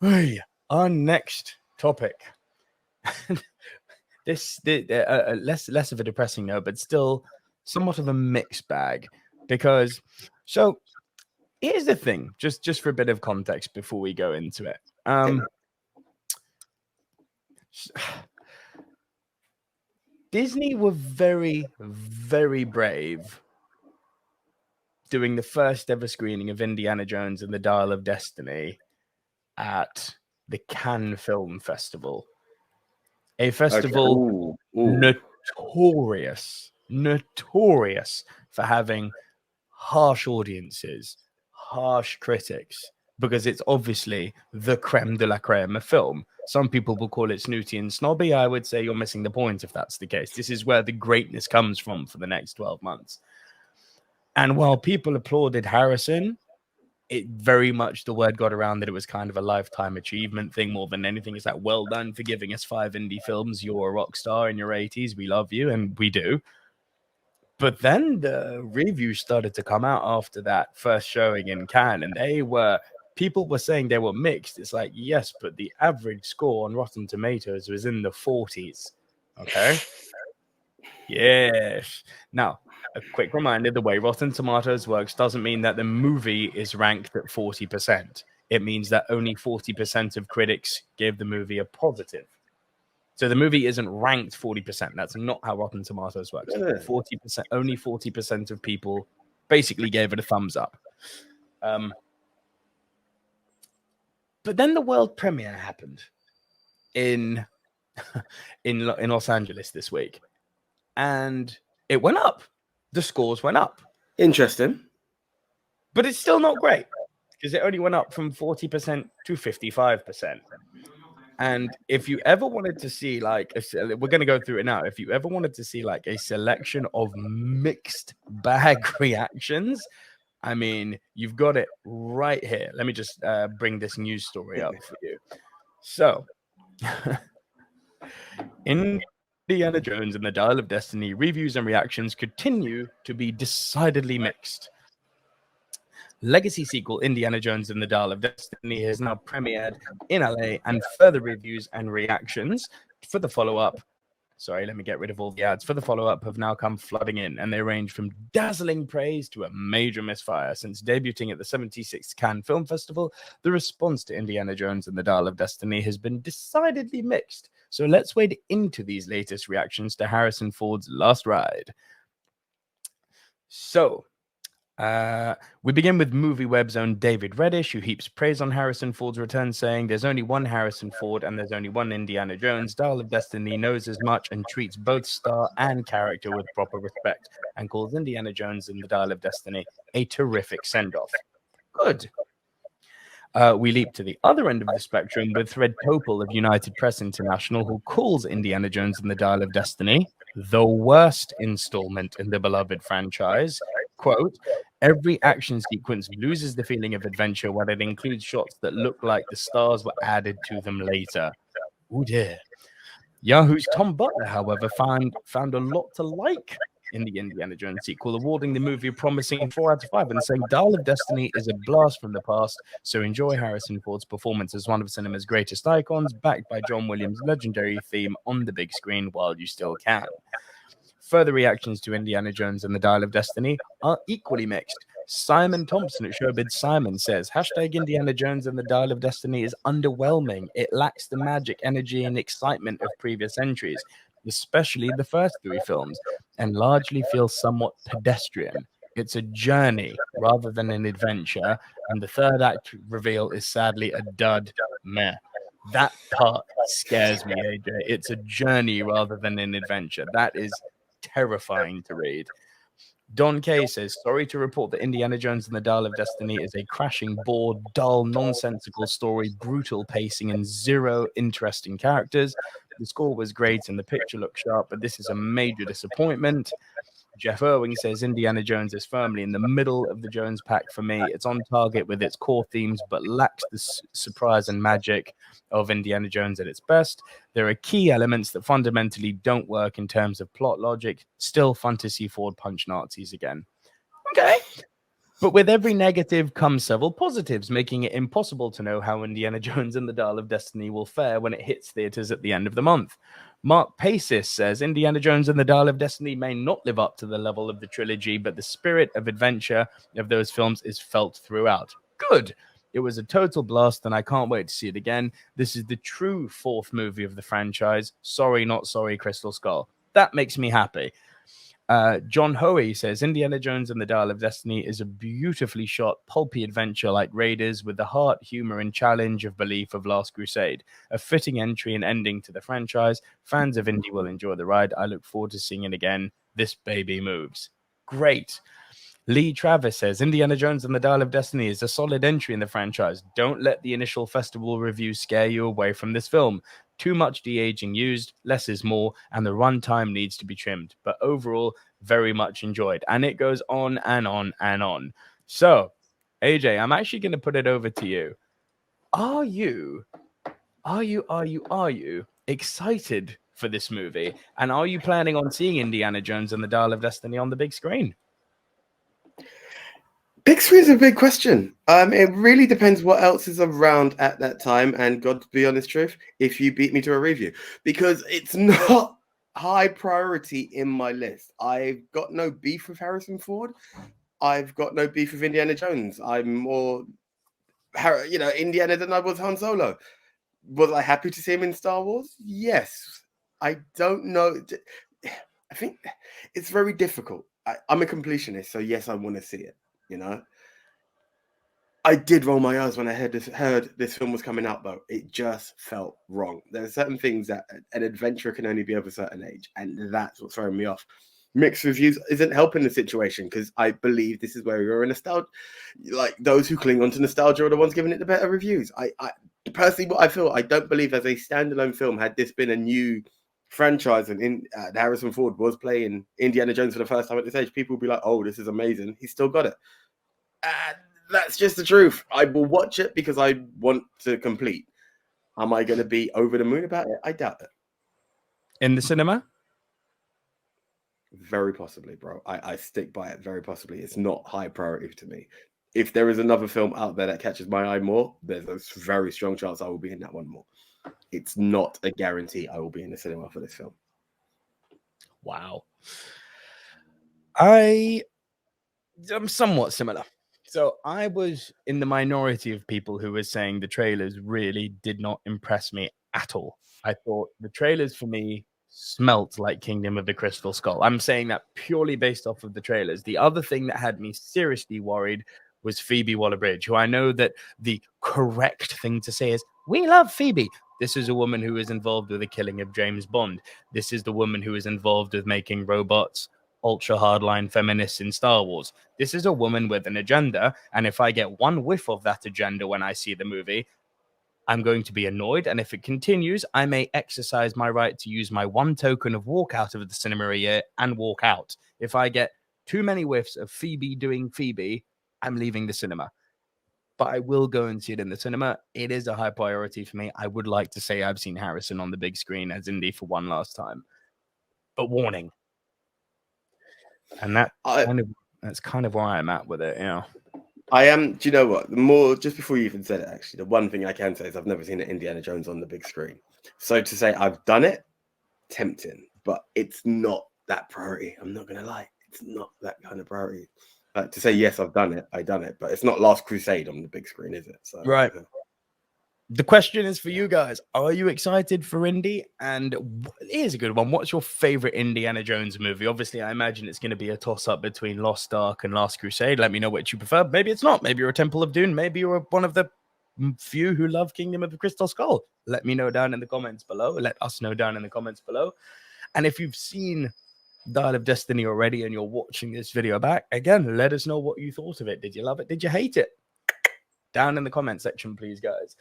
Hey, our next topic. this less of a depressing note, but still somewhat of a mixed bag. Because so here's the thing, just for a bit of context before we go into it. Disney were very, very brave doing the first ever screening of Indiana Jones and the Dial of Destiny at the Cannes Film Festival, a festival notorious for having harsh audiences, harsh critics, because it's obviously the creme de la creme of film. Some people will call it snooty and snobby. I would say you're missing the point if that's the case. This is where the greatness comes from for the next 12 months. And while people applauded Harrison, it very much, the word got around that it was kind of a lifetime achievement thing more than anything. It's like, well done for giving us 5 indie films. You're a rock star in your 80s. We love you, and we do. But then the reviews started to come out after that first showing in Cannes, and people were saying they were mixed. It's like, yes, but the average score on Rotten Tomatoes was in the 40s. Okay. Yes. Now, a quick reminder, the way Rotten Tomatoes works doesn't mean that the movie is ranked at 40%. It means that only 40% of critics gave the movie a positive. So the movie isn't ranked 40%. That's not how Rotten Tomatoes works. 40%, only 40% of people basically gave it a thumbs up. But then the world premiere happened in Los Angeles this week, and it went up. The scores went up. Interesting. But it's still not great because it only went up from 40% to 55%. And if you ever wanted to see, like, we're going to go through it now. If you ever wanted to see, like, a selection of mixed bag reactions, I mean, you've got it right here. Let me just bring this news story up for you. So, Indiana Jones and the Dial of Destiny reviews and reactions continue to be decidedly mixed. Legacy sequel Indiana Jones and the Dial of Destiny has now premiered in LA, and further reviews and reactions for the follow-up. Sorry, let me get rid of all the ads. For the follow-up have now come flooding in, and they range from dazzling praise to a major misfire. Since debuting at the 76th Cannes Film Festival, the response to Indiana Jones and the Dial of Destiny has been decidedly mixed. So let's wade into these latest reactions to Harrison Ford's last ride. So, we begin with MovieWeb's own David Reddish, who heaps praise on Harrison Ford's return, saying, "There's only one Harrison Ford and there's only one Indiana Jones. Dial of Destiny knows as much and treats both star and character with proper respect, and calls Indiana Jones and the Dial of Destiny a terrific send-off." Good. We leap to the other end of the spectrum with Fred Topel of United Press International, who calls Indiana Jones and the Dial of Destiny the worst installment in the beloved franchise. Quote, "Every action sequence loses the feeling of adventure when it includes shots that look like the stars were added to them later." Oh dear. Yahoo's Tom Butler, however, found a lot to like in the Indiana Jones sequel, awarding the movie a promising 4 out of 5 and saying Dial of Destiny is a blast from the past, so enjoy Harrison Ford's performance as one of cinema's greatest icons, backed by John Williams' legendary theme on the big screen while you still can. Further reactions to Indiana Jones and the Dial of Destiny are equally mixed. Simon Thompson at Showbiz Simon says, #Indiana Jones and the Dial of Destiny is underwhelming. It lacks the magic, energy, and excitement of previous entries, especially the first 3 films, and largely feels somewhat pedestrian. It's a journey rather than an adventure, and the third act reveal is sadly a dud. Meh. That part scares me, AJ. It's a journey rather than an adventure. That is terrifying to read. Don Kay says, "Sorry to report that Indiana Jones and the Dial of Destiny is a crashing, bored, dull, nonsensical story, brutal pacing, and 0 interesting characters. The score was great and the picture looked sharp, but this is a major disappointment." Jeff Irving says, "Indiana Jones is firmly in the middle of the Jones pack for me. It's on target with its core themes, but lacks the surprise and magic of Indiana Jones at its best. There are key elements that fundamentally don't work in terms of plot logic. Still fun to see Ford punch Nazis again." Okay. But with every negative comes several positives, making it impossible to know how Indiana Jones and the Dial of Destiny will fare when it hits theaters at the end of the month. Mark Pacis says Indiana Jones and the Dial of Destiny may not live up to the level of the trilogy, but the spirit of adventure of those films is felt throughout. Good. It was a total blast, and I can't wait to see it again. This is the true fourth movie of the franchise. Sorry, not sorry, Crystal Skull. That makes me happy. John Hoey says Indiana Jones and the Dial of Destiny is a beautifully shot, pulpy adventure like Raiders with the heart, humor, and challenge of belief of Last Crusade. A fitting entry and ending to the franchise. Fans of Indy will enjoy the ride. I look forward to seeing it again. This baby moves. Great. Lee Travis says Indiana Jones and the Dial of Destiny is a solid entry in the franchise. Don't let the initial festival reviews scare you away from this film. Too much de-aging used, less is more, and the runtime needs to be trimmed. But overall, very much enjoyed. And it goes on and on and on. So, AJ, I'm actually going to put it over to you. Are you excited for this movie? And are you planning on seeing Indiana Jones and the Dial of Destiny on the big screen? Big screen is a big question. It really depends what else is around at that time. And God, to be honest, truth, if you beat me to a review, because it's not high priority in my list. I've got no beef with Harrison Ford. I've got no beef with Indiana Jones. I'm more, Indiana than I was Han Solo. Was I happy to see him in Star Wars? Yes. I don't know. I think it's very difficult. I'm a completionist, so yes, I want to see it. I did roll my eyes when I heard this film was coming out, though. It just felt wrong. There are certain things that an adventurer can only be of a certain age, and that's what's throwing me off. Mixed reviews isn't helping the situation, because I believe this is where you're in nostalgia. Like, those who cling on to nostalgia are the ones giving it the better reviews. I personally, what I feel, I don't believe as a standalone film, had this been a new franchise and Harrison Ford was playing Indiana Jones for the first time at this age, people would be like, oh, this is amazing. He's still got it. That's just the truth. I will watch it because I want to complete. Am I going to be over the moon about it? I doubt it. In the cinema? Very possibly, bro. I stick by it. Very possibly. It's not high priority to me. If there is another film out there that catches my eye more, there's a very strong chance I will be in that one more. It's not a guarantee I will be in the cinema for this film. Wow. I'm somewhat similar. So I was in the minority of people who were saying the trailers really did not impress me at all. I thought the trailers for me smelt like Kingdom of the Crystal Skull. I'm saying that purely based off of the trailers. The other thing that had me seriously worried was Phoebe Waller-Bridge, who I know that the correct thing to say is, we love Phoebe. This is a woman who is involved with the killing of James Bond. This is the woman who is involved with making robots ultra hardline feminists in Star Wars. This is a woman with an agenda, and if I get one whiff of that agenda when I see the movie, I'm going to be annoyed, and if it continues, I may exercise my right to use my one token of walk out of the cinema a year and walk out. If I get too many whiffs of Phoebe doing Phoebe, I'm leaving the cinema. But I will go and see it in the cinema. It is a high priority for me. I would like to say I've seen Harrison on the big screen as Indy for one last time. But warning. And that's kind of where I'm at with it, I am. Do you know what? The more, just before you even said it, actually, the one thing I can say is I've never seen an Indiana Jones on the big screen. So to say I've done it, tempting, but it's not that priority. I'm not gonna lie, it's not that kind of priority. Like, to say yes, I've done it, but it's not Last Crusade on the big screen, is it? So right. The question is for you guys. Are you excited for Indy? And here's a good one. What's your favorite Indiana Jones movie? Obviously, I imagine it's going to be a toss-up between Lost Ark and Last Crusade. Let me know which you prefer. Maybe it's not. Maybe you're a Temple of Doom. Maybe you're one of the few who love Kingdom of the Crystal Skull. Let me know down in the comments below. Let us know down in the comments below. And if you've seen Dial of Destiny already and you're watching this video back, again, let us know what you thought of it. Did you love it? Did you hate it? Down in the comment section, please, guys.